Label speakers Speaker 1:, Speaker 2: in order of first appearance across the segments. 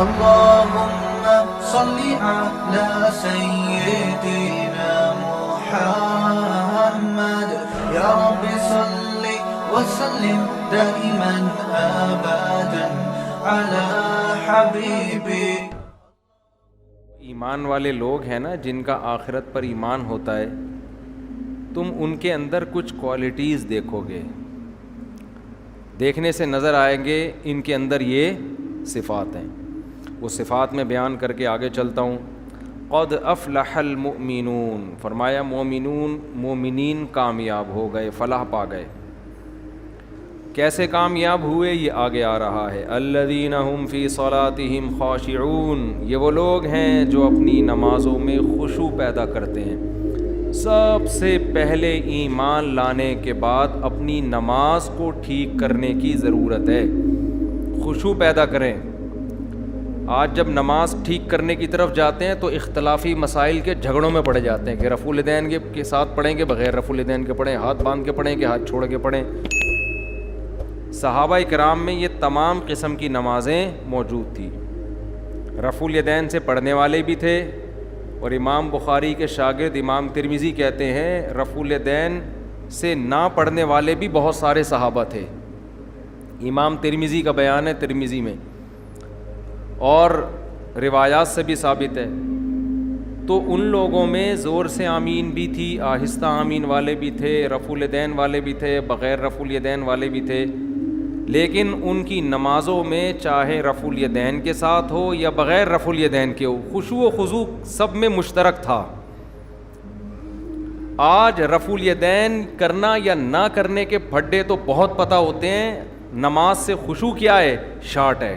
Speaker 1: اللهم صل على سيدنا محمد يا رب صل وسلم دائما ابدا على حبيبي.
Speaker 2: ایمان والے لوگ ہیں نا جن کا آخرت پر ایمان ہوتا ہے، تم ان کے اندر کچھ کوالٹیز دیکھو گے، دیکھنے سے نظر آئیں گے ان کے اندر یہ صفات ہیں. وہ صفات میں بیان کر کے آگے چلتا ہوں. قد افلح المؤمنون، فرمایا مومنین کامیاب ہو گئے، فلاح پا گئے. کیسے کامیاب ہوئے یہ آگے آ رہا ہے. الذین هم فی صلاتہم خاشعون، یہ وہ لوگ ہیں جو اپنی نمازوں میں خشوع پیدا کرتے ہیں. سب سے پہلے ایمان لانے کے بعد اپنی نماز کو ٹھیک کرنے کی ضرورت ہے. خشوع پیدا کریں. آج جب نماز ٹھیک کرنے کی طرف جاتے ہیں تو اختلافی مسائل کے جھگڑوں میں پڑے جاتے ہیں کہ رفع الیدین کے ساتھ پڑھیں گے، بغیر رفع الیدین کے پڑھیں، ہاتھ باندھ کے پڑھیں کہ ہاتھ چھوڑ کے پڑھیں. صحابہ کرام میں یہ تمام قسم کی نمازیں موجود تھیں. رفع الیدین سے پڑھنے والے بھی تھے، اور امام بخاری کے شاگرد امام ترمذی کہتے ہیں رفع الیدین سے نہ پڑھنے والے بھی بہت سارے صحابہ تھے. امام ترمذی کا بیان ہے ترمذی میں، اور روایات سے بھی ثابت ہے. تو ان لوگوں میں زور سے آمین بھی تھی، آہستہ آمین والے بھی تھے، رفع الیدین والے بھی تھے، بغیر رفع الیدین والے بھی تھے. لیکن ان کی نمازوں میں چاہے رفع الیدین کے ساتھ ہو یا بغیر رفع الیدین کے ہو، خشوع و خضوع سب میں مشترک تھا. آج رفع الیدین کرنا یا نہ کرنے کے پھڈے تو بہت پتہ ہوتے ہیں، نماز سے خشوع کیا ہے؟ شارٹ ہے.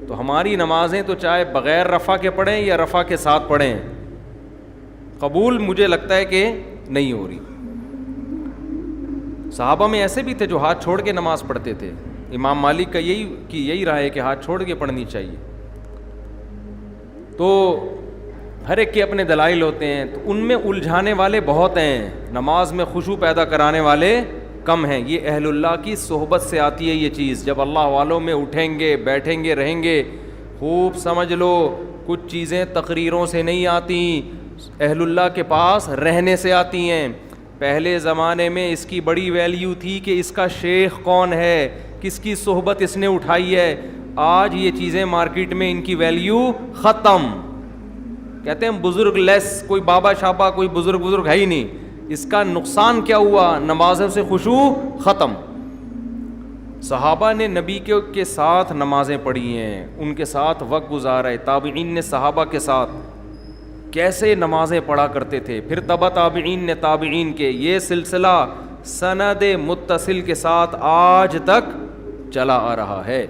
Speaker 2: تو ہماری نمازیں تو چاہے بغیر رفع کے پڑھیں یا رفع کے ساتھ پڑھیں، قبول مجھے لگتا ہے کہ نہیں ہو رہی. صحابہ میں ایسے بھی تھے جو ہاتھ چھوڑ کے نماز پڑھتے تھے. امام مالک کا یہی رائے ہے کہ ہاتھ چھوڑ کے پڑھنی چاہیے. تو ہر ایک کے اپنے دلائل ہوتے ہیں. تو ان میں الجھانے والے بہت ہیں، نماز میں خشوع پیدا کرانے والے کم ہیں. یہ اہل اللہ کی صحبت سے آتی ہے یہ چیز. جب اللہ والوں میں اٹھیں گے، بیٹھیں گے، رہیں گے، خوب سمجھ لو کچھ چیزیں تقریروں سے نہیں آتی، اہل اللہ کے پاس رہنے سے آتی ہیں. پہلے زمانے میں اس کی بڑی ویلیو تھی کہ اس کا شیخ کون ہے، کس کی صحبت اس نے اٹھائی ہے. آج یہ چیزیں مارکیٹ میں ان کی ویلیو ختم. کہتے ہیں بزرگ لیس، کوئی بابا شابا کوئی بزرگ ہے ہی نہیں. اس کا نقصان کیا ہوا؟ نمازوں سے خشوع ختم. صحابہ نے نبی کے ساتھ نمازیں پڑھی ہیں، ان کے ساتھ وقت گزارا ہے. تابعین نے صحابہ کے ساتھ کیسے نمازیں پڑھا کرتے تھے. پھر تبع تابعین نے تابعین کے، یہ سلسلہ سند متصل کے ساتھ آج تک چلا آ رہا ہے.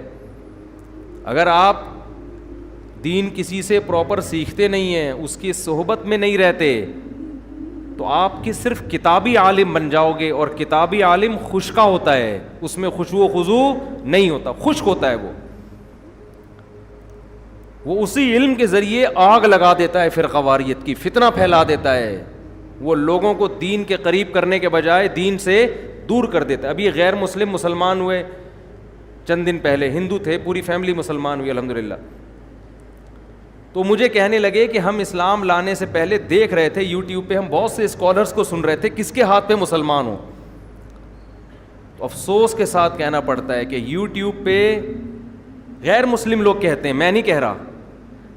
Speaker 2: اگر آپ دین کسی سے پراپر سیکھتے نہیں ہیں، اس کی صحبت میں نہیں رہتے، تو آپ کی صرف کتابی عالم بن جاؤ گے. اور کتابی عالم خشکا ہوتا ہے، اس میں خشوع و خضوع نہیں ہوتا، خشک ہوتا ہے. وہ اسی علم کے ذریعے آگ لگا دیتا ہے فرقہ واریت کی، فتنہ پھیلا دیتا ہے. وہ لوگوں کو دین کے قریب کرنے کے بجائے دین سے دور کر دیتا ہے. ابھی غیر مسلم مسلمان ہوئے چند دن پہلے، ہندو تھے، پوری فیملی مسلمان ہوئی الحمدللہ. تو مجھے کہنے لگے کہ ہم اسلام لانے سے پہلے دیکھ رہے تھے یوٹیوب پہ، ہم بہت سے اسکالرس کو سن رہے تھے کس کے ہاتھ پہ مسلمان ہو. تو افسوس کے ساتھ کہنا پڑتا ہے کہ یوٹیوب پہ غیر مسلم لوگ کہتے ہیں، میں نہیں کہہ رہا،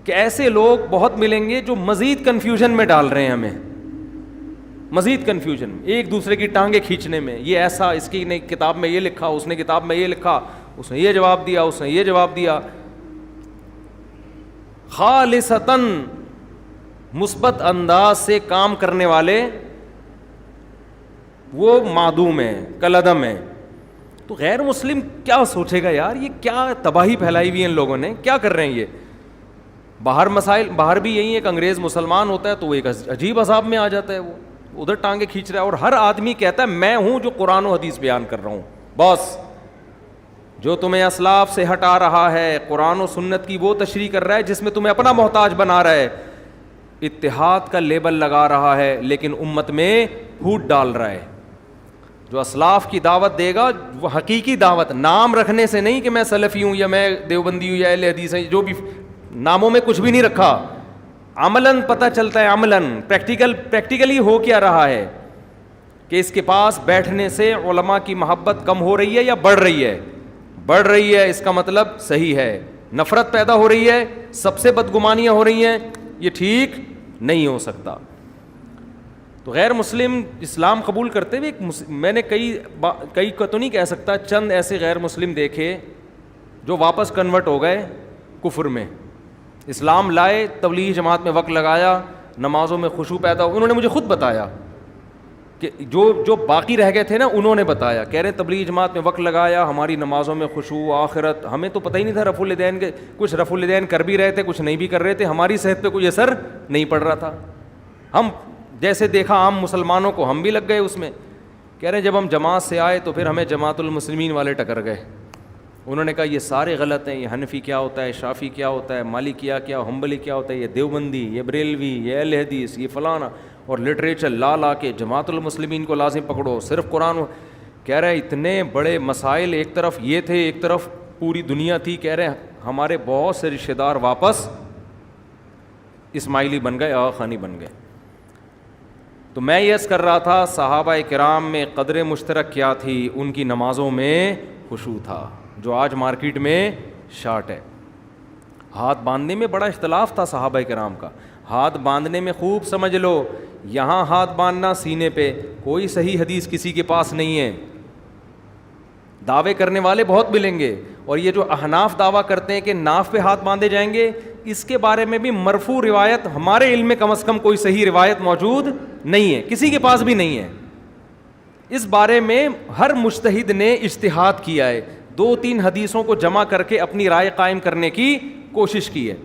Speaker 2: کہ ایسے لوگ بہت ملیں گے جو مزید کنفیوژن میں ڈال رہے ہیں ہمیں، مزید کنفیوژن، ایک دوسرے کی ٹانگیں کھینچنے میں. یہ ایسا، اس کی نے کتاب میں یہ لکھا، اس نے کتاب میں یہ لکھا، اس نے یہ جواب دیا، اس نے یہ جواب دیا. خالصتاً مثبت انداز سے کام کرنے والے وہ معدوم ہیں، کالعدم ہیں. تو غیر مسلم کیا سوچے گا یار، یہ کیا تباہی پھیلائی ہوئی ہے ان لوگوں نے، کیا کر رہے ہیں یہ. باہر مسائل، باہر بھی یہی ہے کہ انگریز مسلمان ہوتا ہے تو وہ ایک عجیب عذاب میں آ جاتا ہے، وہ ادھر ٹانگیں کھینچ رہا ہے. اور ہر آدمی کہتا ہے میں ہوں جو قرآن و حدیث بیان کر رہا ہوں. بس جو تمہیں اسلاف سے ہٹا رہا ہے، قرآن و سنت کی وہ تشریح کر رہا ہے جس میں تمہیں اپنا محتاج بنا رہا ہے، اتحاد کا لیبل لگا رہا ہے لیکن امت میں پھوٹ ڈال رہا ہے. جو جو اسلاف کی دعوت دے گا وہ حقیقی دعوت، نام رکھنے سے نہیں کہ میں سلفی ہوں یا میں دیوبندی ہوں یا اہل حدیث ہیں، جو بھی ناموں میں کچھ بھی نہیں رکھا، عملاً پتہ چلتا ہے، عملاً پریکٹیکلی ہو کیا رہا ہے کہ اس کے پاس بیٹھنے سے علماء کی محبت کم ہو رہی ہے یا بڑھ رہی ہے؟ بڑھ رہی ہے، اس کا مطلب صحیح ہے، نفرت پیدا ہو رہی ہے، سب سے بدگمانیاں ہو رہی ہیں، یہ ٹھیک نہیں ہو سکتا۔ تو غیر مسلم اسلام قبول کرتے ہوئے میں نے کئی کو تو نہیں کہہ سکتا، چند ایسے غیر مسلم دیکھے جو واپس کنورٹ ہو گئے کفر میں، اسلام لائے، تبلیغ جماعت میں وقت لگایا، نمازوں میں خشوع پیدا ہو۔ انہوں نے مجھے خود بتایا کہ جو باقی رہ گئے تھے نا، انہوں نے بتایا، کہہ رہے تبلیغ جماعت میں وقت لگایا، ہماری نمازوں میں خشوع، آخرت، ہمیں تو پتہ ہی نہیں تھا رفع الیدین کے، کچھ رفع الیدین کر بھی رہے تھے، کچھ نہیں بھی کر رہے تھے، ہماری صحت پہ کوئی اثر نہیں پڑ رہا تھا، ہم جیسے دیکھا عام مسلمانوں کو ہم بھی لگ گئے اس میں۔ کہہ رہے جب ہم جماعت سے آئے تو پھر ہمیں جماعت المسلمین والے ٹکر گئے، انہوں نے کہا یہ سارے غلط ہیں، یہ حنفی کیا ہوتا ہے، شافی کیا ہوتا ہے، مالکیہ کیا، حنبلی کیا ہوتا ہے، یہ دیوبندی، یہ بریلوی، یہ اہل حدیث، یہ فلانا، اور لٹریچر لا کے جماعت المسلمین کو لازم پکڑو، صرف قرآن۔ کہہ رہے اتنے بڑے مسائل، ایک طرف یہ تھے، ایک طرف پوری دنیا تھی، کہہ رہے ہمارے بہت سے رشتہ دار واپس اسماعیلی بن گئے، آغا خانی بن گئے۔ تو میں یس کر رہا تھا صحابہ کرام میں قدر مشترک کیا تھی، ان کی نمازوں میں خشوع تھا، جو آج مارکیٹ میں شارٹ ہے۔ ہاتھ باندھنے میں بڑا اختلاف تھا صحابہ کرام کا، ہاتھ باندھنے میں خوب سمجھ لو، یہاں ہاتھ باندھنا سینے پہ، کوئی صحیح حدیث کسی کے پاس نہیں ہے۔ دعوے کرنے والے بہت ملیں گے، اور یہ جو احناف دعویٰ کرتے ہیں کہ ناف پہ ہاتھ باندھے جائیں گے، اس کے بارے میں بھی مرفوع روایت ہمارے علم میں کم از کم کوئی صحیح روایت موجود نہیں ہے، کسی کے پاس بھی نہیں ہے۔ اس بارے میں ہر مجتہد نے اجتہاد کیا ہے، 2-3 حدیثوں کو جمع کر کے اپنی رائے قائم کرنے کی کوشش کی ہے۔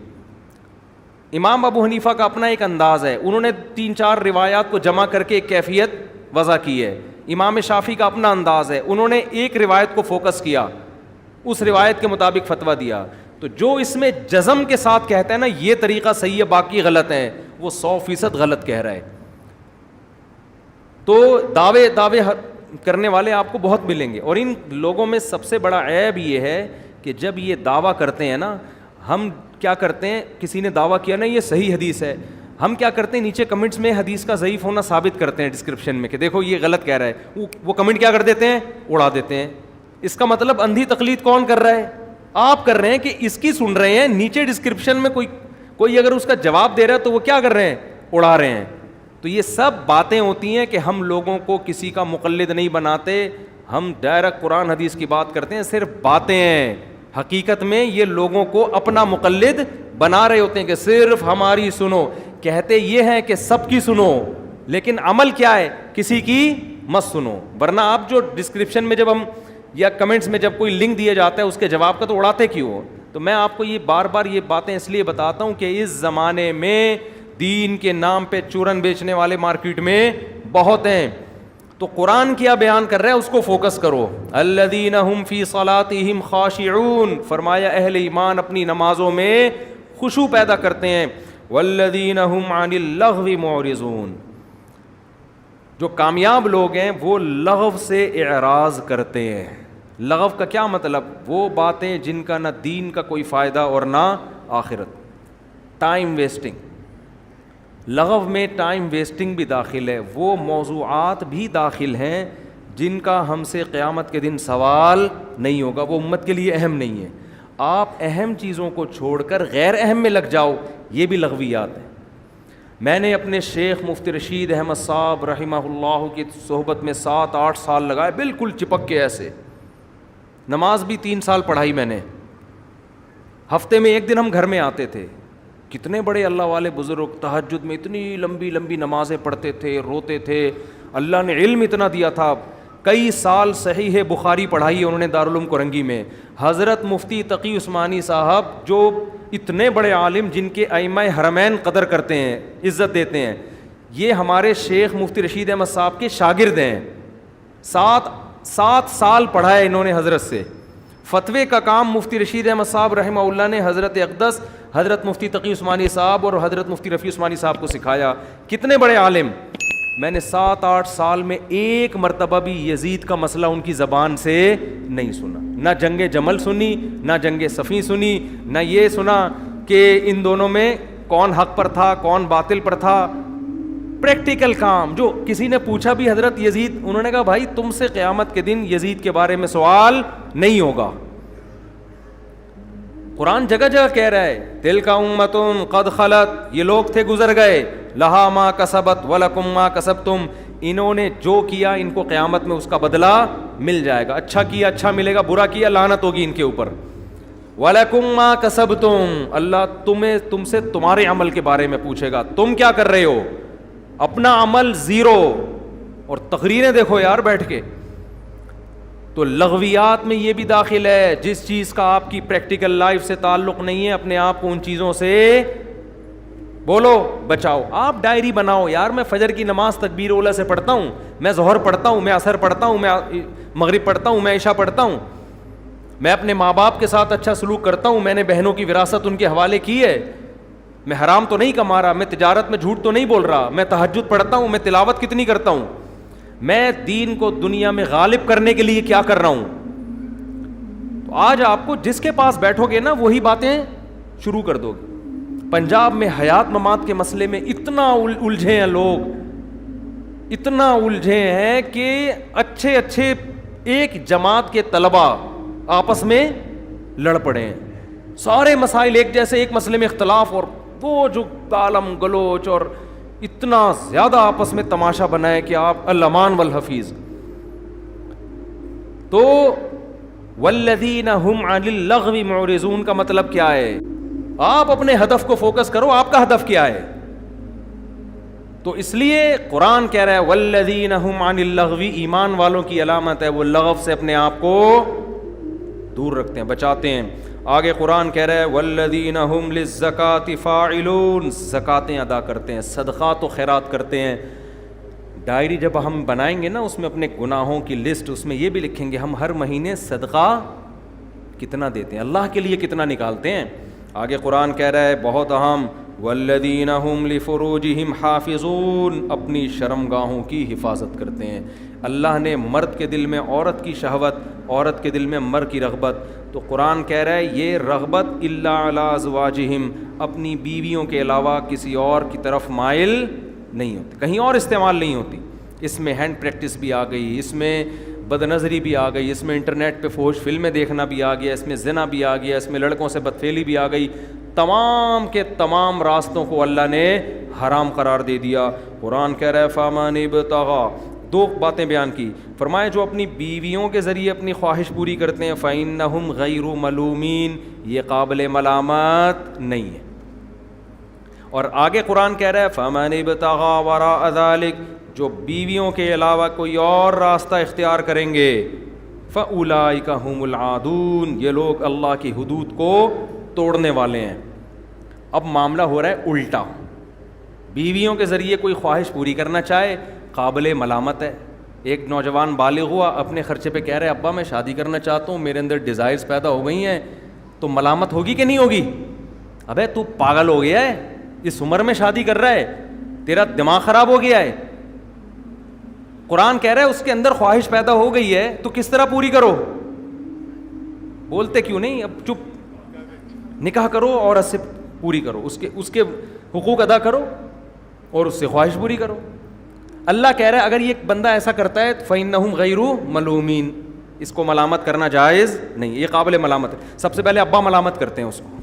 Speaker 2: امام ابو حنیفہ کا اپنا ایک انداز ہے، انہوں نے 3-4 روایات کو جمع کر کے ایک کیفیت وضع کی ہے۔ امام شافعی کا اپنا انداز ہے، انہوں نے ایک روایت کو فوکس کیا، اس روایت کے مطابق فتویٰ دیا۔ تو جو اس میں جزم کے ساتھ کہتا ہے نا یہ طریقہ صحیح ہے باقی غلط ہیں، وہ 100% غلط کہہ رہا ہے۔ تو دعوے کرنے والے آپ کو بہت ملیں گے، اور ان لوگوں میں سب سے بڑا عیب یہ ہے کہ جب یہ دعویٰ کرتے ہیں نا، ہم کیا کرتے ہیں، کسی نے دعویٰ کیا نا یہ صحیح حدیث ہے، ہم کیا کرتے ہیں نیچے کمنٹس میں حدیث کا ضعیف ہونا ثابت کرتے ہیں ڈسکرپشن میں کہ دیکھو یہ غلط کہہ رہا ہے، وہ کمنٹ کیا کر دیتے ہیں، اڑا دیتے ہیں۔ اس کا مطلب اندھی تقلید کون کر رہا ہے؟ آپ کر رہے ہیں کہ اس کی سن رہے ہیں، نیچے ڈسکرپشن میں کوئی اگر اس کا جواب دے رہا ہے تو وہ کیا کر رہے ہیں، اڑا رہے ہیں۔ تو یہ سب باتیں ہوتی ہیں کہ ہم لوگوں کو کسی کا مقلد نہیں بناتے، ہم ڈائریکٹ قرآن حدیث کی بات کرتے ہیں، صرف باتیں ہیں، حقیقت میں یہ لوگوں کو اپنا مقلد بنا رہے ہوتے ہیں کہ صرف ہماری سنو، کہتے یہ ہیں کہ سب کی سنو، لیکن عمل کیا ہے، کسی کی مت سنو۔ ورنہ آپ جو ڈسکرپشن میں جب ہم یا کمنٹس میں جب کوئی لنک دیا جاتا ہے اس کے جواب کا تو اڑاتے کیوں ہو؟ تو میں آپ کو یہ بار بار یہ باتیں اس لیے بتاتا ہوں کہ اس زمانے میں دین کے نام پہ چورن بیچنے والے مارکیٹ میں بہت ہیں۔ تو قرآن کیا بیان کر رہا ہے اس کو فوکس کرو۔ الذین هم فی صلاتہم خاشعون، فرمایا اہل ایمان اپنی نمازوں میں خشوع پیدا کرتے ہیں۔ والذین هم عن اللغو معرضون، جو کامیاب لوگ ہیں وہ لغو سے اعراض کرتے ہیں۔ لغو کا کیا مطلب؟ وہ باتیں جن کا نہ دین کا کوئی فائدہ اور نہ آخرت، ٹائم ویسٹنگ۔ لغو میں ٹائم ویسٹنگ بھی داخل ہے، وہ موضوعات بھی داخل ہیں جن کا ہم سے قیامت کے دن سوال نہیں ہوگا، وہ امت کے لیے اہم نہیں ہے۔ آپ اہم چیزوں کو چھوڑ کر غیر اہم میں لگ جاؤ، یہ بھی لغویات ہیں۔ میں نے اپنے شیخ مفتی رشید احمد صاحب رحمہ اللہ کی صحبت میں 7-8 سال لگائے، بالکل چپک کے ایسے۔ نماز بھی 3 سال پڑھائی میں نے، ہفتے میں 1 دن ہم گھر میں آتے تھے۔ کتنے بڑے اللہ والے بزرگ تہجد میں اتنی لمبی لمبی نمازیں پڑھتے تھے، روتے تھے، اللہ نے علم اتنا دیا تھا۔ کئی سال صحیح بخاری پڑھائی انہوں نے دارالعلوم کرنگی میں۔ حضرت مفتی تقی عثمانی صاحب جو اتنے بڑے عالم جن کے ائمہ حرمین قدر کرتے ہیں، عزت دیتے ہیں، یہ ہمارے شیخ مفتی رشید احمد صاحب کے شاگرد ہیں۔ 7 سال پڑھا ہے انہوں نے حضرت سے۔ فتوے کا کام مفتی رشید احمد صاحب رحمہ اللہ نے حضرت اقدس حضرت مفتی تقی عثمانی صاحب اور حضرت مفتی رفیع عثمانی صاحب کو سکھایا۔ کتنے بڑے عالم، میں نے 7-8 سال میں ایک مرتبہ بھی یزید کا مسئلہ ان کی زبان سے نہیں سنا. نہ جنگ جمل سنی, نہ جنگ صفین سنی, نہ یہ سنا کہ ان دونوں میں کون حق پر تھا کون باطل پر تھا. پریکٹیکل کام. جو کسی نے پوچھا بھی حضرت یزید, انہوں نے کہا بھائی تم سے قیامت کے دن یزید کے بارے میں سوال نہیں ہوگا. قرآن جگہ جگہ کہہ رہا ہے تلک امۃ قد خلت, یہ لوگ تھے گزر گئے, لہا ما کسبت ولکم ما کسبتم, انہوں نے جو کیا ان کو قیامت میں اس کا بدلہ مل جائے گا. اچھا کیا اچھا ملے گا, برا کیا لعنت ہوگی ان کے اوپر. وَلَكُمْ مَا كَسَبْتُمْ, اللہ تم سے تمہارے عمل کے بارے میں پوچھے گا, تم کیا کر رہے ہو. اپنا عمل زیرو, اور تقریریں دیکھو یار بیٹھ کے. تو لغویات میں یہ بھی داخل ہے, جس چیز کا آپ کی پریکٹیکل لائف سے تعلق نہیں ہے اپنے آپ کو ان چیزوں سے بولو بچاؤ. آپ ڈائری بناؤ یار, میں فجر کی نماز تکبیر اولا سے پڑھتا ہوں, میں ظہر پڑھتا ہوں, میں عصر پڑھتا ہوں, میں مغرب پڑھتا ہوں, میں عشاء پڑھتا ہوں, میں اپنے ماں باپ کے ساتھ اچھا سلوک کرتا ہوں, میں نے بہنوں کی وراثت ان کے حوالے کی ہے, میں حرام تو نہیں کما رہا, میں تجارت میں جھوٹ تو نہیں بول رہا, میں تہجد پڑھتا ہوں, میں تلاوت کتنی کرتا ہوں, میں دین کو دنیا میں غالب کرنے کے لیے کیا کر رہا ہوں. تو آج آپ کو جس کے پاس بیٹھو گے نا وہی باتیں شروع کر دو گے. پنجاب میں حیات ممات کے مسئلے میں اتنا الجھے ہیں لوگ, اتنا الجھے ہیں کہ اچھے ایک جماعت کے طلباء آپس میں لڑ پڑے ہیں. سارے مسائل ایک جیسے, ایک مسئلے میں اختلاف, اور وہ جو گالم گلوچ اور اتنا زیادہ آپس میں تماشا بنائے کہ آپ الامان والحفیظ. تو والذین هم عن اللغو معرضون کا مطلب کیا ہے؟ آپ اپنے ہدف کو فوکس کرو, آپ کا ہدف کیا ہے. تو اس لیے قرآن کہہ رہا ہے والذین هم عن اللغو, ایمان والوں کی علامت ہے وہ لغو سے اپنے آپ کو دور رکھتے ہیں, بچاتے ہیں. آگے قرآن کہہ رہا ہے والذین هم للزکاۃ فاعلون, زکاتیں ادا کرتے ہیں, صدقات و خیرات کرتے ہیں. ڈائری جب ہم بنائیں گے نا اس میں اپنے گناہوں کی لسٹ, اس میں یہ بھی لکھیں گے ہم ہر مہینے صدقہ کتنا دیتے ہیں, اللہ کے لیے کتنا نکالتے ہیں. آگے قرآن کہہ رہا ہے بہت اہم والذین هم لفروجہم حافظون, اپنی شرمگاہوں کی حفاظت کرتے ہیں. اللہ نے مرد کے دل میں عورت کی شہوت, عورت کے دل میں مرد کی رغبت, تو قرآن کہہ رہا ہے یہ رغبت الا علی ازواجہم, اپنی بیویوں کے علاوہ کسی اور کی طرف مائل نہیں ہوتی, کہیں اور استعمال نہیں ہوتی. اس میں ہینڈ پریکٹس بھی آ گئی, اس میں بد نظری بھی آ گئی, اس میں انٹرنیٹ پہ فحش فلمیں دیکھنا بھی آ گیا, اس میں زنا بھی آ گیا, اس میں لڑکوں سے بدفعلی بھی آ گئی. تمام کے تمام راستوں کو اللہ نے حرام قرار دے دیا. قرآن کہہ رہا ہے فَمَنِ ابْتَغَىٰ, دو باتیں بیان کی, فرمایا جو اپنی بیویوں کے ذریعے اپنی خواہش پوری کرتے ہیں فَإِنَّهُمْ غَيْرُ مَلُومِينَ, یہ قابل ملامت نہیں ہے. اور آگے قرآن کہہ رہا ہے فَمَنِ ابْتَغَىٰ وَرَاءَ ذَلِكَ, جو بیویوں کے علاوہ کوئی اور راستہ اختیار کریں گے فَأُولَٰئِكَ هُمُ الْعَادُونَ, یہ لوگ اللہ کی حدود کو توڑنے والے ہیں. اب معاملہ ہو رہا ہے الٹا, بیویوں کے ذریعے کوئی خواہش پوری کرنا چاہے قابل ملامت ہے. ایک نوجوان بالغ ہوا, اپنے خرچے پہ کہہ رہے ابا میں شادی کرنا چاہتا ہوں, میرے اندر ڈیزائرز پیدا ہو گئی ہیں, تو ملامت ہوگی کہ نہیں ہوگی؟ ابے تو پاگل ہو گیا ہے, اس عمر میں شادی کر رہا ہے, تیرا دماغ خراب ہو گیا ہے. قرآن کہہ رہا ہے اس کے اندر خواہش پیدا ہو گئی ہے تو کس طرح پوری کرو؟ بولتے کیوں نہیں؟ اب چپ, نکاح کرو اور اس سے پوری کرو, اس کے حقوق ادا کرو اور اس سے خواہش پوری کرو. اللہ کہہ رہا ہے اگر یہ بندہ ایسا کرتا ہے فَإِنَّهُمْ غَيْرُ مَلُومِينَ, اس کو ملامت کرنا جائز نہیں, یہ قابل ملامت ہے. سب سے پہلے ابا ملامت کرتے ہیں اس کو,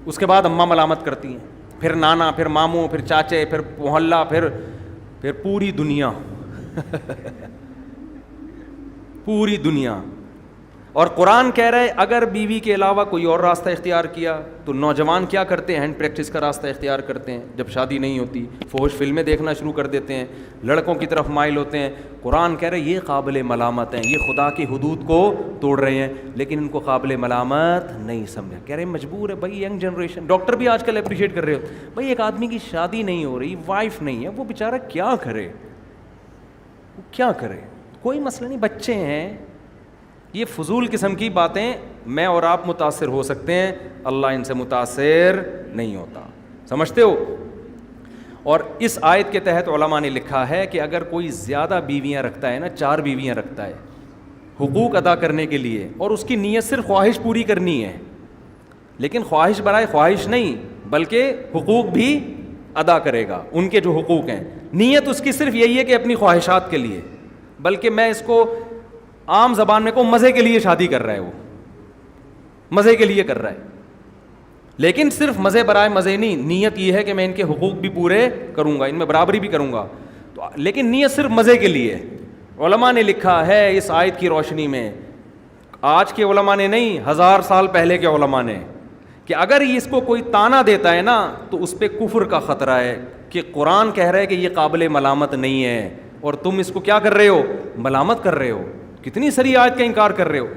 Speaker 2: اس کے بعد اماں ملامت کرتی ہیں, پھر نانا, پھر ماموں, پھر چاچے, پھر محلہ, پھر پوری دنیا پوری دنیا. اور قرآن کہہ رہا ہے اگر بیوی کے علاوہ کوئی اور راستہ اختیار کیا تو نوجوان کیا کرتے ہیں؟ ہینڈ پریکٹس کا راستہ اختیار کرتے ہیں. جب شادی نہیں ہوتی فحش فلمیں دیکھنا شروع کر دیتے ہیں, لڑکوں کی طرف مائل ہوتے ہیں. قرآن کہہ رہا ہے یہ قابل ملامت ہیں, یہ خدا کی حدود کو توڑ رہے ہیں, لیکن ان کو قابل ملامت نہیں سمجھا. کہہ رہے ہیں مجبور ہے بھائی, ینگ جنریشن. ڈاکٹر بھی آج کل اپریشیٹ کر رہے ہو بھائی, ایک آدمی کی شادی نہیں ہو رہی, وائف نہیں ہے, وہ بیچارہ کیا کرے, وہ کیا کرے؟ کوئی مسئلہ نہیں, بچے ہیں. یہ فضول قسم کی باتیں میں اور آپ متاثر ہو سکتے ہیں, اللہ ان سے متاثر نہیں ہوتا, سمجھتے ہو؟ اور اس آیت کے تحت علماء نے لکھا ہے کہ اگر کوئی زیادہ بیویاں رکھتا ہے نا، 4 بیویاں رکھتا ہے حقوق ادا کرنے کے لیے، اور اس کی نیت صرف خواہش پوری کرنی ہے، لیکن خواہش برائے خواہش نہیں بلکہ حقوق بھی ادا کرے گا، ان کے جو حقوق ہیں، نیت اس کی صرف یہی ہے کہ اپنی خواہشات کے لیے، بلکہ میں اس کو عام زبان میں کو مزے کے لیے شادی کر رہا ہے، وہ مزے کے لیے کر رہا ہے، لیکن صرف مزے برائے مزے نہیں، نیت یہ ہے کہ میں ان کے حقوق بھی پورے کروں گا، ان میں برابری بھی کروں گا، تو لیکن نیت صرف مزے کے لیے۔ علماء نے لکھا ہے اس آیت کی روشنی میں، آج کے علماء نے نہیں، 1000 سال پہلے کے علماء نے، کہ اگر اس کو کوئی تانا دیتا ہے نا تو اس پہ کفر کا خطرہ ہے، کہ قرآن کہہ رہا ہے کہ یہ قابل ملامت نہیں ہے اور تم اس کو کیا کر رہے ہو، ملامت کر رہے ہو، کتنی ساری آیت کا انکار کر رہے ہو۔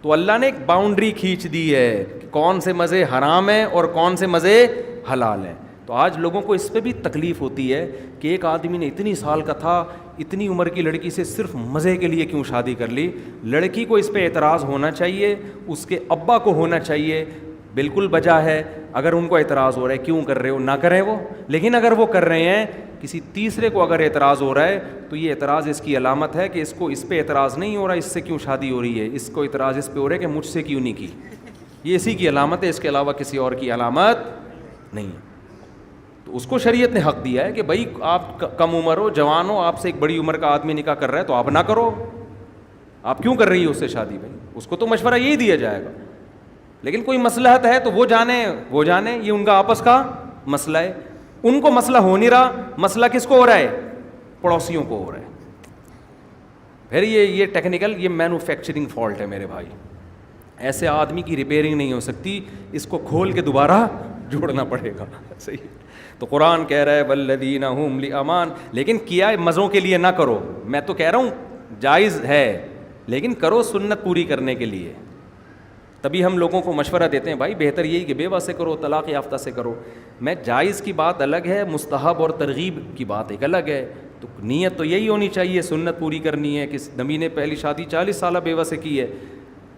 Speaker 2: تو اللہ نے ایک باؤنڈری کھینچ دی ہے کہ کون سے مزے حرام ہیں اور کون سے مزے حلال ہیں۔ تو آج لوگوں کو اس پہ بھی تکلیف ہوتی ہے کہ ایک آدمی نے اتنی سال کا تھا، اتنی عمر کی لڑکی سے صرف مزے کے لیے کیوں شادی کر لی۔ لڑکی کو اس پہ اعتراض ہونا چاہیے، اس کے ابا کو ہونا چاہیے، بالکل بجا ہے، اگر ان کو اعتراض ہو رہا ہے کیوں کر رہے ہو، نہ کریں وہ، لیکن اگر وہ کر رہے ہیں، کسی تیسرے کو اگر اعتراض ہو رہا ہے تو یہ اعتراض اس کی علامت ہے کہ اس کو اس پہ اعتراض نہیں ہو رہا اس سے کیوں شادی ہو رہی ہے، اس کو اعتراض اس پہ ہو رہا ہے کہ مجھ سے کیوں نہیں کی، یہ اسی کی علامت ہے، اس کے علاوہ کسی اور کی علامت نہیں ہے۔ تو اس کو شریعت نے حق دیا ہے کہ بھائی آپ کم عمر ہو، جوان ہو، آپ سے ایک بڑی عمر کا آدمی نکاح کر رہا ہے تو آپ نہ کرو، آپ کیوں کر رہی ہو اس سے شادی؟ بھائی اس کو تو مشورہ یہی دیا جائے گا، لیکن کوئی مصلحت ہے تو وہ جانے، یہ ان کا آپس کا مسئلہ ہے، ان کو مسئلہ ہو نہیں رہا، مسئلہ کس کو ہو رہا ہے؟ پڑوسیوں کو ہو رہا ہے۔ پھر یہ ٹیکنیکل، یہ مینوفیکچرنگ فالٹ ہے میرے بھائی، ایسے آدمی کی ریپیئرنگ نہیں ہو سکتی، اس کو کھول کے دوبارہ جوڑنا پڑے گا، صحیح۔ تو قرآن کہہ رہا ہے والذین هم لأمان، لیکن کیا مزوں کے لیے نہ کرو، میں تو کہہ رہا ہوں جائز ہے، لیکن کرو سنت پوری کرنے کے لیے۔ تبھی ہم لوگوں کو مشورہ دیتے ہیں بھائی بہتر یہی کہ بیوہ سے کرو، طلاق یافتہ سے کرو۔ میں جائز کی بات الگ ہے، مستحب اور ترغیب کی بات ایک الگ ہے۔ تو نیت تو یہی ہونی چاہیے، سنت پوری کرنی ہے، کہ نبی نے پہلی شادی 40 سالہ بیوہ سے کی ہے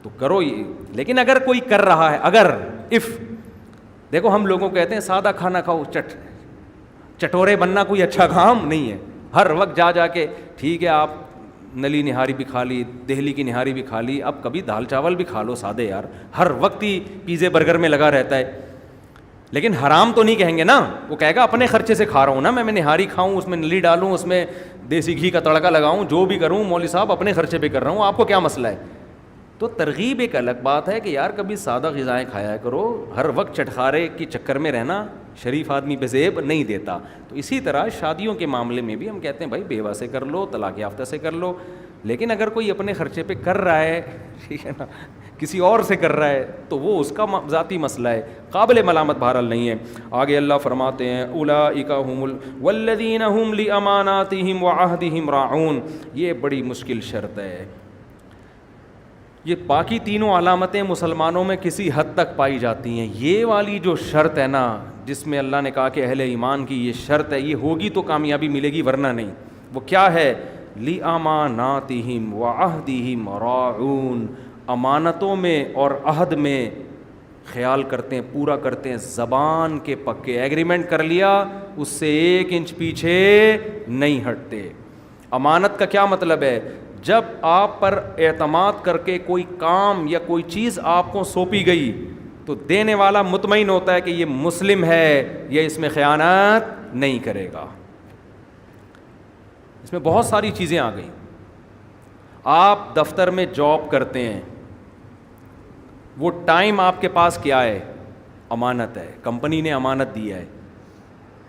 Speaker 2: تو کرو یہ۔ لیکن اگر کوئی کر رہا ہے، اگر دیکھو ہم لوگوں کو کہتے ہیں سادہ کھانا کھاؤ، چٹورے بننا کوئی اچھا کام نہیں ہے، ہر وقت جا کے ٹھیک ہے آپ نلی نہاری بھی کھا لی، دہلی کی نہاری بھی کھا لی، اب کبھی دال چاول بھی کھا لو سادے یار، ہر وقت ہی پیزے برگر میں لگا رہتا ہے، لیکن حرام تو نہیں کہیں گے نا، وہ کہے گا اپنے خرچے سے کھا رہا ہوں نا، میں نہاری کھاؤں، اس میں نلی ڈالوں، اس میں دیسی گھی کا تڑکا لگاؤں، جو بھی کروں مولوی صاحب اپنے خرچے پہ کر رہا ہوں، آپ کو کیا مسئلہ ہے؟ تو ترغیب ایک الگ بات ہے کہ یار کبھی سادہ غذائیں کھایا کرو، ہر وقت چٹخارے کی چکر میں رہنا شریف آدمی پہ زیب نہیں دیتا۔ تو اسی طرح شادیوں کے معاملے میں بھی ہم کہتے ہیں بھائی بیوہ سے کر لو، طلاق یافتہ سے کر لو، لیکن اگر کوئی اپنے خرچے پہ کر رہا ہے، ٹھیک ہے نا، کسی اور سے کر رہا ہے تو وہ اس کا ذاتی مسئلہ ہے، قابل ملامت بہرحال نہیں ہے۔ آگے اللہ فرماتے ہیں اولئک هم والذین هم لاماناتهم وعہدهم راعون، یہ بڑی مشکل شرط ہے۔ یہ باقی تینوں علامتیں مسلمانوں میں کسی حد تک پائی جاتی ہیں، یہ والی جو شرط ہے نا جس میں اللہ نے کہا کہ اہل ایمان کی یہ شرط ہے، یہ ہوگی تو کامیابی ملے گی ورنہ نہیں، وہ کیا ہے؟ لِأَمَانَاتِهِمْ وَعَهْدِهِمْ رَاعُونَ، امانتوں میں اور عہد میں خیال کرتے ہیں، پورا کرتے ہیں، زبان کے پکے، ایگریمنٹ کر لیا اس سے 1 انچ پیچھے نہیں ہٹتے۔ امانت کا کیا مطلب ہے؟ جب آپ پر اعتماد کر کے کوئی کام یا کوئی چیز آپ کو سونپی گئی تو دینے والا مطمئن ہوتا ہے کہ یہ مسلم ہے، یہ اس میں خیانت نہیں کرے گا۔ اس میں بہت ساری چیزیں آ گئیں۔ آپ دفتر میں جاب کرتے ہیں، وہ ٹائم آپ کے پاس کیا ہے؟ امانت ہے، کمپنی نے امانت دی ہے،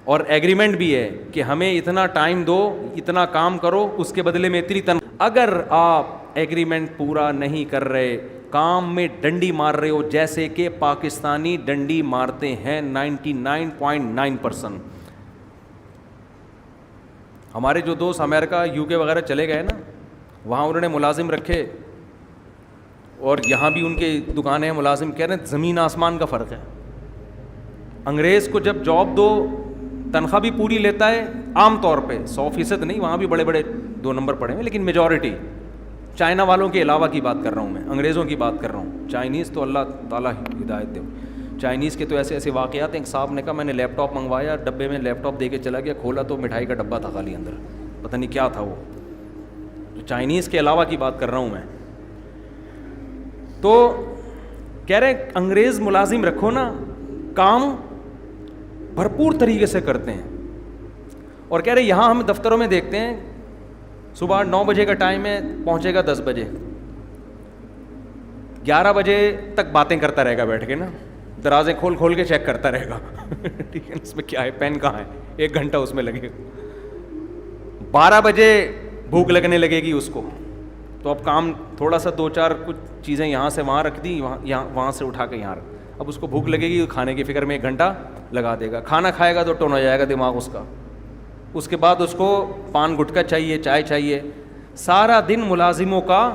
Speaker 2: اور ایگریمنٹ بھی ہے کہ ہمیں اتنا ٹائم دو، اتنا کام کرو، اس کے بدلے میں اتنی تنخواہ۔ اگر آپ ایگریمنٹ پورا نہیں کر رہے، کام میں ڈنڈی مار رہے ہو، جیسے کہ پاکستانی ڈنڈی مارتے ہیں 99.9%۔ ہمارے جو دوست امریکہ UK وغیرہ چلے گئے نا، وہاں انہوں نے ملازم رکھے، اور یہاں بھی ان کے دکانیں ہیں، ملازم کہہ رہے ہیں زمین آسمان کا فرق ہے۔ انگریز کو جب جاب دو تنخواہ بھی پوری لیتا ہے، عام طور پہ 100% نہیں، وہاں بھی بڑے بڑے 2 نمبر پڑے ہیں، لیکن میجورٹی چائنا والوں کے علاوہ کی بات کر رہا ہوں، میں انگریزوں کی بات کر رہا ہوں، چائنیز تو اللہ تعالیٰ ہدایت دے۔ چائنیز کے تو ایسے ایسے واقعات ہیں. ایک صاحب نے کہا میں نے لیپ ٹاپ منگوایا, ڈبے میں لیپ ٹاپ دے کے چلا گیا, کھولا تو مٹھائی کا ڈبہ تھا خالی اندر, پتہ نہیں کیا تھا وہ. تو چائنیز کے علاوہ کی بات کر رہا ہوں میں. تو کہہ رہے ہیں انگریز ملازم رکھو نا, کام بھرپور طریقے سے کرتے ہیں. اور کہہ رہے یہاں ہم دفتروں میں دیکھتے ہیں صبح 9 بجے کا ٹائم ہے, پہنچے گا 10 بجے, 11 بجے تک باتیں کرتا رہے گا بیٹھ کے نا, دروازے کھول کھول کے چیک کرتا رہے گا ٹھیک ہے, اس میں کیا ہے, پین کہاں ہے, 1 گھنٹہ اس میں لگے گا. 12 بجے بھوک لگنے لگے گی اس کو, تو اب کام تھوڑا سا 2-4 کچھ چیزیں یہاں سے وہاں رکھ دی, وہاں سے اٹھا کے یہاں رکھ. اب اس کو بھوک لگے گی, کھانے کی فکر میں 1 گھنٹہ لگا دے گا. کھانا کھائے گا تو ٹون ہو جائے گا دماغ اس کا. اس کے بعد اس کو پان گٹکا چاہیے, چائے چاہیے. سارا دن ملازموں کا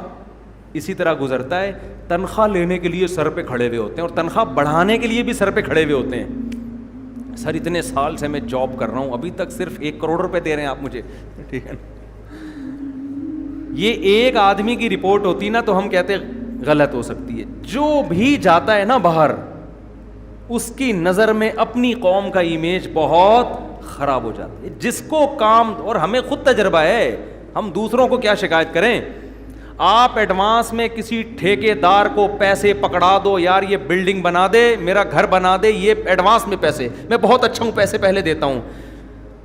Speaker 2: اسی طرح گزرتا ہے. تنخواہ لینے کے لیے سر پہ کھڑے ہوئے ہوتے ہیں, اور تنخواہ بڑھانے کے لیے بھی سر پہ کھڑے ہوئے ہوتے ہیں. سر اتنے سال سے میں جاب کر رہا ہوں, ابھی تک صرف 1 کروڑ روپے دے رہے ہیں آپ مجھے, ٹھیک ہے. یہ ایک آدمی کی رپورٹ ہوتی نا تو ہم کہتے غلط ہو سکتی ہے. جو بھی جاتا ہے نا باہر, اس کی نظر میں اپنی قوم کا امیج بہت خراب ہو جاتا ہے. جس کو کام, اور ہمیں خود تجربہ ہے, ہم دوسروں کو کیا شکایت کریں. آپ ایڈوانس میں کسی ٹھیکیدار کو پیسے پکڑا دو, یار یہ بلڈنگ بنا دے, میرا گھر بنا دے, یہ ایڈوانس میں پیسے, میں بہت اچھا ہوں, پیسے پہلے دیتا ہوں.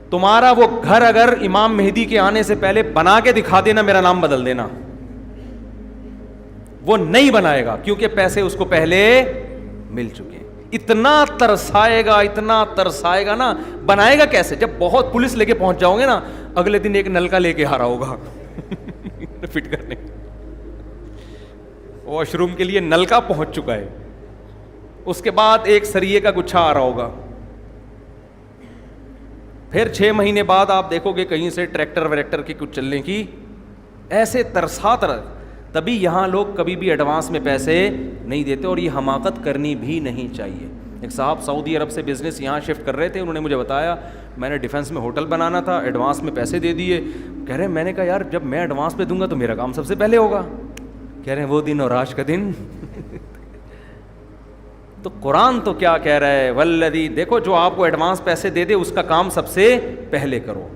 Speaker 2: تمہارا وہ گھر اگر امام مہدی کے آنے سے پہلے بنا کے دکھا دینا, میرا نام بدل دینا. وہ نہیں بنائے گا کیونکہ پیسے اس کو پہلے مل چکے. اتنا ترسائے گا نا, بنائے گا کیسے؟ جب بہت پولیس لے کے پہنچ جاؤ گے نا, اگلے دن ایک نلکا لے کے آ رہا ہوگا فٹ کرنے, واش روم کے لیے نلکا پہنچ چکا ہے. اس کے بعد ایک سریے کا گچھا آ رہا ہوگا. پھر 6 مہینے بعد آپ دیکھو گے کہیں سے ٹریکٹر وریکٹر کی کچھ چلنے کی, ایسے ترسات رہا. تبھی یہاں لوگ کبھی بھی ایڈوانس میں پیسے نہیں دیتے, اور یہ حماقت کرنی بھی نہیں چاہیے. ایک صاحب سعودی عرب سے بزنس یہاں شفٹ کر رہے تھے, انہوں نے مجھے بتایا میں نے ڈیفنس میں ہوٹل بنانا تھا, ایڈوانس میں پیسے دے دیے. کہہ رہے ہیں میں نے کہا یار جب میں ایڈوانس پہ دوں گا تو میرا کام سب سے پہلے ہوگا. کہہ رہے ہیں وہ دن اور آج کا دن تو قرآن تو کیا کہہ رہا ہے, والذی, دیکھو جو آپ کو ایڈوانس پیسے دے دے اس کا کام سب سے پہلے کرو.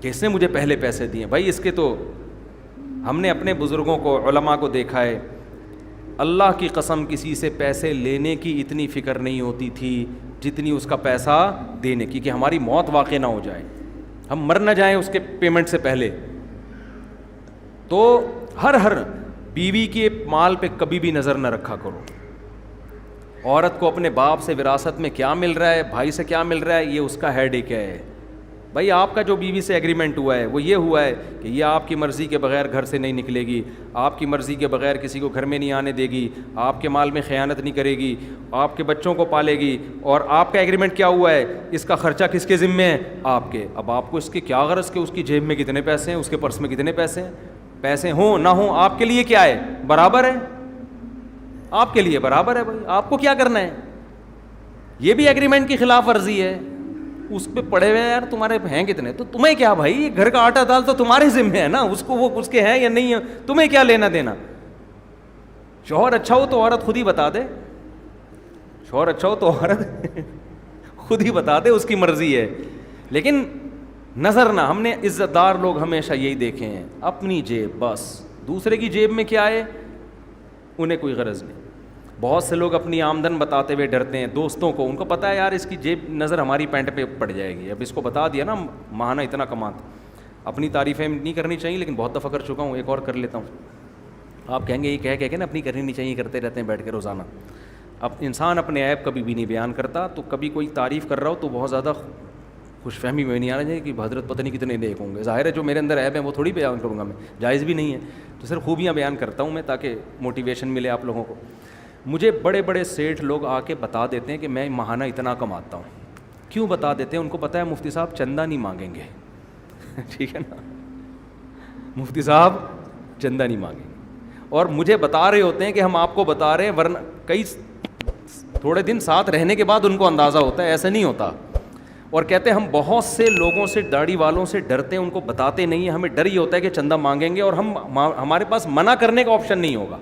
Speaker 2: کہ اس نے مجھے پہلے پیسے دیے, بھائی اس کے تو ہم نے اپنے بزرگوں کو, علماء کو دیکھا ہے, اللہ کی قسم کسی سے پیسے لینے کی اتنی فکر نہیں ہوتی تھی جتنی اس کا پیسہ دینے کی, کہ ہماری موت واقع نہ ہو جائے, ہم مر نہ جائیں اس کے پیمنٹ سے پہلے. تو ہر بیوی کے مال پہ کبھی بھی نظر نہ رکھا کرو. عورت کو اپنے باپ سے وراثت میں کیا مل رہا ہے, بھائی سے کیا مل رہا ہے, یہ اس کا ہیڈ ایک ہے. بھائی آپ کا جو بیوی سے ایگریمنٹ ہوا ہے وہ یہ ہوا ہے کہ یہ آپ کی مرضی کے بغیر گھر سے نہیں نکلے گی, آپ کی مرضی کے بغیر کسی کو گھر میں نہیں آنے دے گی, آپ کے مال میں خیانت نہیں کرے گی, آپ کے بچوں کو پالے گی, اور آپ کا ایگریمنٹ کیا ہوا ہے, اس کا خرچہ کس کے ذمے ہے, آپ کے. اب آپ کو اس کے کیا غرض کہ اس کی جیب میں کتنے پیسے ہیں, اس کے پرس میں کتنے پیسے ہیں. پیسے ہوں نہ ہوں آپ کے لیے کیا ہے, برابر ہے, آپ کے لیے برابر ہے. بھائی آپ کو کیا کرنا ہے, یہ بھی ایگریمنٹ کی خلاف ورزی ہے. اس پہ پڑے ہوئے یار تمہارے ہیں کتنے, تو تمہیں کیا بھائی, گھر کا آٹا دال تو تمہارے ذمہ ہے نا, اس کو وہ اس کے ہیں یا نہیں ہے, تمہیں کیا لینا دینا. شوہر اچھا ہو تو عورت خود ہی بتا دے, شوہر اچھا ہو تو عورت خود ہی بتا دے, اس کی مرضی ہے. لیکن نظر نہ, ہم نے عزت دار لوگ ہمیشہ یہی دیکھے ہیں, اپنی جیب بس, دوسرے کی جیب میں کیا ہے انہیں کوئی غرض نہیں. بہت سے لوگ اپنی آمدن بتاتے ہوئے ڈرتے ہیں دوستوں کو, ان کو پتہ ہے یار اس کی جیب نظر ہماری پینٹ پہ پڑ جائے گی. اب اس کو بتا دیا نا ماہانہ اتنا کماتا. اپنی تعریفیں نہیں کرنی چاہیے لیکن بہت دفعہ کر چکا ہوں, ایک اور کر لیتا ہوں. آپ کہیں گے یہ کہہ کے نا اپنی کرنی نہیں چاہیے, کرتے رہتے ہیں بیٹھ کے روزانہ. اب انسان اپنے عیب کبھی بھی نہیں بیان کرتا, تو کبھی کوئی تعریف کر رہا ہو تو بہت زیادہ خوش فہمی میں نہیں آنا چاہیے کہ حضرت پتہ نہیں کتنے نیک ہوں گے. ظاہر ہے جو میرے اندر عیب ہیں وہ تھوڑی بیان کروں گا میں, جائز بھی نہیں ہے. تو صرف خوبیاں بیان کرتا ہوں میں تاکہ موٹیویشن ملے آپ لوگوں کو. مجھے بڑے بڑے سیٹھ لوگ آ کے بتا دیتے ہیں کہ میں ماہانہ اتنا کماتا ہوں. کیوں بتا دیتے ہیں, ان کو پتہ ہے مفتی صاحب چندہ نہیں مانگیں گے ٹھیک ہے نا, مفتی صاحب چندہ نہیں مانگیں گے. اور مجھے بتا رہے ہوتے ہیں کہ ہم آپ کو بتا رہے ہیں, ورنہ کئی تھوڑے دن ساتھ رہنے کے بعد ان کو اندازہ ہوتا ہے, ایسا نہیں ہوتا. اور کہتے ہیں ہم بہت سے لوگوں سے, داڑھی والوں سے ڈرتے ہیں, ان کو بتاتے نہیں ہیں, ہمیں ڈر ہی ہوتا ہے کہ چندہ مانگیں گے, اور ہمارے پاس منع کرنے کا آپشن نہیں ہوگا.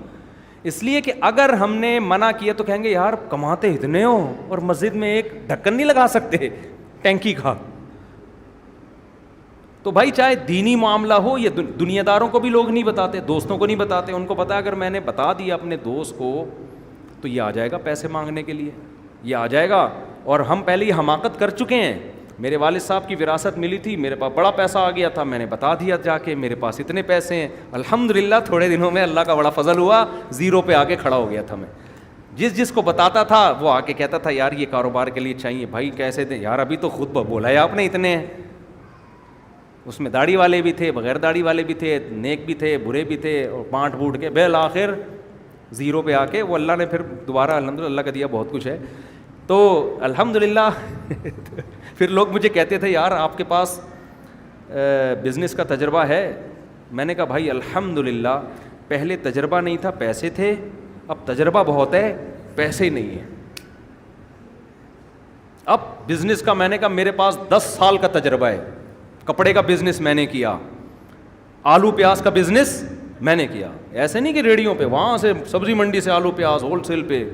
Speaker 2: اس لیے کہ اگر ہم نے منع کیا تو کہیں گے یار کماتے اتنے ہو اور مسجد میں ایک ڈھکن نہیں لگا سکتے ٹینکی کا. تو بھائی چاہے دینی معاملہ ہو یا دنیا داروں کو بھی لوگ نہیں بتاتے, دوستوں کو نہیں بتاتے. ان کو پتا اگر میں نے بتا دیا اپنے دوست کو تو یہ آ جائے گا پیسے مانگنے کے لیے, یہ آ جائے گا. اور ہم پہلے یہ حماقت کر چکے ہیں. میرے والد صاحب کی وراثت ملی تھی, میرے پاس بڑا پیسہ آ گیا تھا, میں نے بتا دیا جا کے میرے پاس اتنے پیسے ہیں. الحمدللہ تھوڑے دنوں میں اللہ کا بڑا فضل ہوا, زیرو پہ آ کے کھڑا ہو گیا تھا. میں جس کو بتاتا تھا وہ آ کے کہتا تھا یار یہ کاروبار کے لیے چاہیے. بھائی کیسے دیں یار, ابھی تو خود بولا ہے آپ نے اتنے ہیں. اس میں داڑھی والے بھی تھے, بغیر داڑھی والے بھی تھے, نیک بھی تھے, برے بھی تھے, اور بانٹ بوٹ کے بالآخر زیرو پہ آ کے وہ اللہ نے پھر دوبارہ الحمدللہ اللہ کا دیا بہت کچھ ہے. تو الحمدللہ پھر لوگ مجھے کہتے تھے یار آپ کے پاس بزنس کا تجربہ ہے. میں نے کہا بھائی الحمدللہ پہلے تجربہ نہیں تھا, پیسے تھے, اب تجربہ بہت ہے, پیسے نہیں ہیں. اب بزنس کا میں نے کہا میرے پاس 10 سال کا تجربہ ہے. کپڑے کا بزنس میں نے کیا, آلو پیاز کا بزنس میں نے کیا. ایسے نہیں کہ ریڑیوں پہ, وہاں سے سبزی منڈی سے آلو پیاز ہول سیل پہ.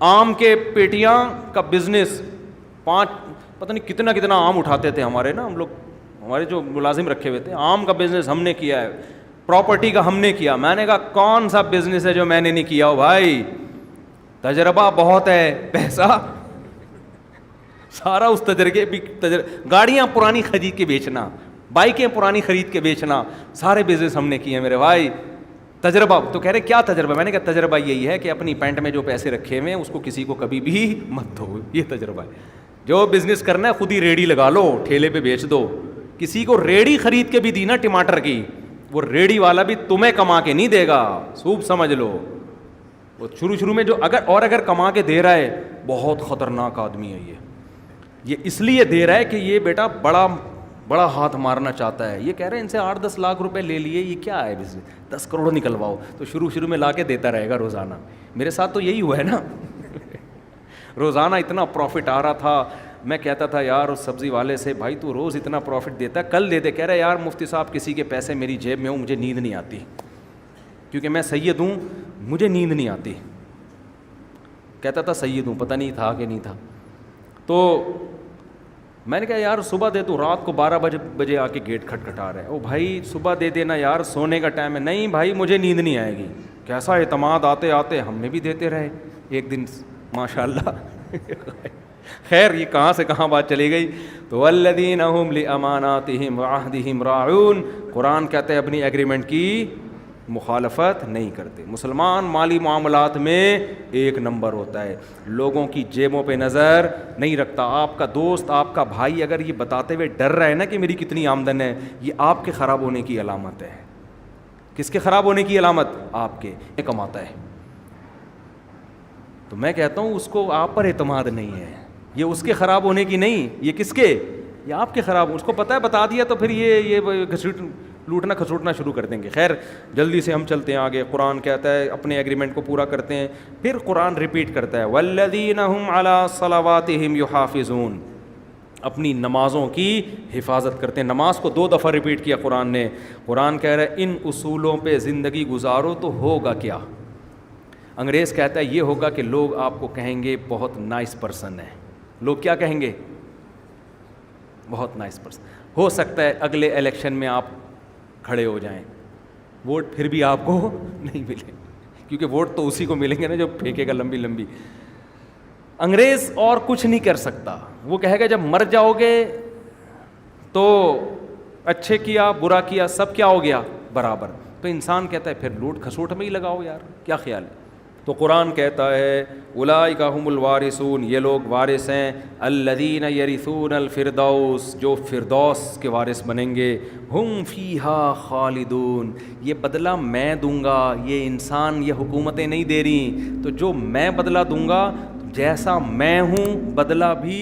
Speaker 2: آم کے پیٹیاں کا بزنس, 5 پتہ نہیں کتنا آم اٹھاتے تھے ہمارے نا, ہم لوگ ہمارے جو ملازم رکھے ہوئے تھے. آم کا بزنس ہم نے کیا ہے, پراپرٹی کا ہم نے کیا. میں نے کہا کون سا بزنس ہے جو میں نے نہیں کیا ہو بھائی, تجربہ بہت ہے, پیسہ سارا اس تجربے بھی. گاڑیاں پرانی خرید کے بیچنا, بائکیں پرانی خرید کے بیچنا, سارے بزنس ہم نے کیے ہیں میرے بھائی. تجربہ تو کہہ رہے کیا تجربہ, میں نے کہا تجربہ یہی ہے کہ اپنی پینٹ میں جو پیسے رکھے ہوئے ہیں اس کو کسی کو کبھی بھی مت دو, یہ تجربہ ہے. جو بزنس کرنا ہے خود ہی ریڑھی لگا لو, ٹھیلے پہ بیچ دو. کسی کو ریڑھی خرید کے بھی دی نا ٹماٹر کی, وہ ریڑھی والا بھی تمہیں کما کے نہیں دے گا, خوب سمجھ لو. وہ شروع میں جو اگر کما کے دے رہا ہے بہت خطرناک آدمی ہے یہ اس لیے دے رہا ہے کہ یہ بیٹا بڑا ہاتھ مارنا چاہتا ہے. یہ کہہ رہے ہیں ان سے 8-10 لاکھ روپے لے لیے, یہ کیا ہے بزنس, 10 کروڑ نکلواؤ. تو شروع میں لا کے دیتا رہے گا روزانہ. میرے ساتھ تو یہی ہوا ہے نا روزانہ اتنا پروفٹ آ رہا تھا. میں کہتا تھا یار اس سبزی والے سے, بھائی تو روز اتنا پروفٹ دیتا ہے, کل دے دے. کہہ رہا ہے یار مفتی صاحب کسی کے پیسے میری جیب میں ہوں مجھے نیند نہیں آتی, کیونکہ میں سید ہوں, مجھے نیند نہیں آتی. کہتا تھا سید ہوں, پتہ نہیں تھا کہ نہیں تھا. تو میں نے کہا یار صبح دے, تو رات کو 12 بجے آ کے گیٹ کھٹکھٹا رہا ہے. او بھائی صبح دے دینا یار, سونے کا ٹائم ہے. نہیں بھائی مجھے نیند نہیں آئے گی. کیسا اعتماد, آتے آتے ہم نے بھی دیتے رہے. ایک دن ماشاء اللہ خیر یہ کہاں سے کہاں بات چلی گئی. تو والذین هم لاماناتهم وعهدهم راعون, قرآن کہتے ہیں اپنی ایگریمنٹ کی مخالفت نہیں کرتے. مسلمان مالی معاملات میں ایک نمبر ہوتا ہے, لوگوں کی جیبوں پہ نظر نہیں رکھتا. آپ کا دوست, آپ کا بھائی اگر یہ بتاتے ہوئے ڈر رہا ہے نا کہ میری کتنی آمدن ہے, یہ آپ کے خراب ہونے کی علامت ہے. کس کے خراب ہونے کی علامت؟ آپ کے. یہ کماتا ہے. تو میں کہتا ہوں اس کو آپ پر اعتماد نہیں ہے, یہ اس کے خراب ہونے کی نہیں, یہ کس کے, یہ آپ کے خراب. اس کو پتہ ہے, بتا دیا تو پھر یہ لوٹنا کھسوٹنا شروع کر دیں گے. خیر جلدی سے ہم چلتے ہیں آگے. قرآن کہتا ہے اپنے ایگریمنٹ کو پورا کرتے ہیں. پھر قرآن ریپیٹ کرتا ہے والذین هم علی صلواتہم یحافظون, اپنی نمازوں کی حفاظت کرتے ہیں. نماز کو 2 دفعہ ریپیٹ کیا قرآن نے. قرآن کہہ رہا ہے ان اصولوں پہ زندگی گزارو تو ہوگا کیا. انگریز کہتا ہے یہ ہوگا کہ لوگ آپ کو کہیں گے بہت نائس پرسن ہے. لوگ کیا کہیں گے؟ بہت نائس پرسن. ہو سکتا ہے اگلے الیکشن میں آپ کھڑے ہو جائیں, ووٹ پھر بھی آپ کو نہیں ملے, کیونکہ ووٹ تو اسی کو ملیں گے نا جو پھینکے گا لمبی لمبی. انگریز اور کچھ نہیں کر سکتا. وہ کہے گا جب مر جاؤ گے تو اچھے کیا برا کیا سب کیا ہو گیا برابر. تو انسان کہتا ہے پھر لوٹ کھسوٹ میں ہی لگاؤ یار, کیا خیال ہے. تو قرآن کہتا ہے اولئک هم الوارثون, یہ لوگ وارث ہیں. الذین یرثون الفردوس, جو فردوس کے وارث بنیں گے. ہم فیہا خالدون, یہ بدلہ میں دوں گا, یہ انسان یہ حکومتیں نہیں دے رہی. تو جو میں بدلہ دوں گا, جیسا میں ہوں بدلہ بھی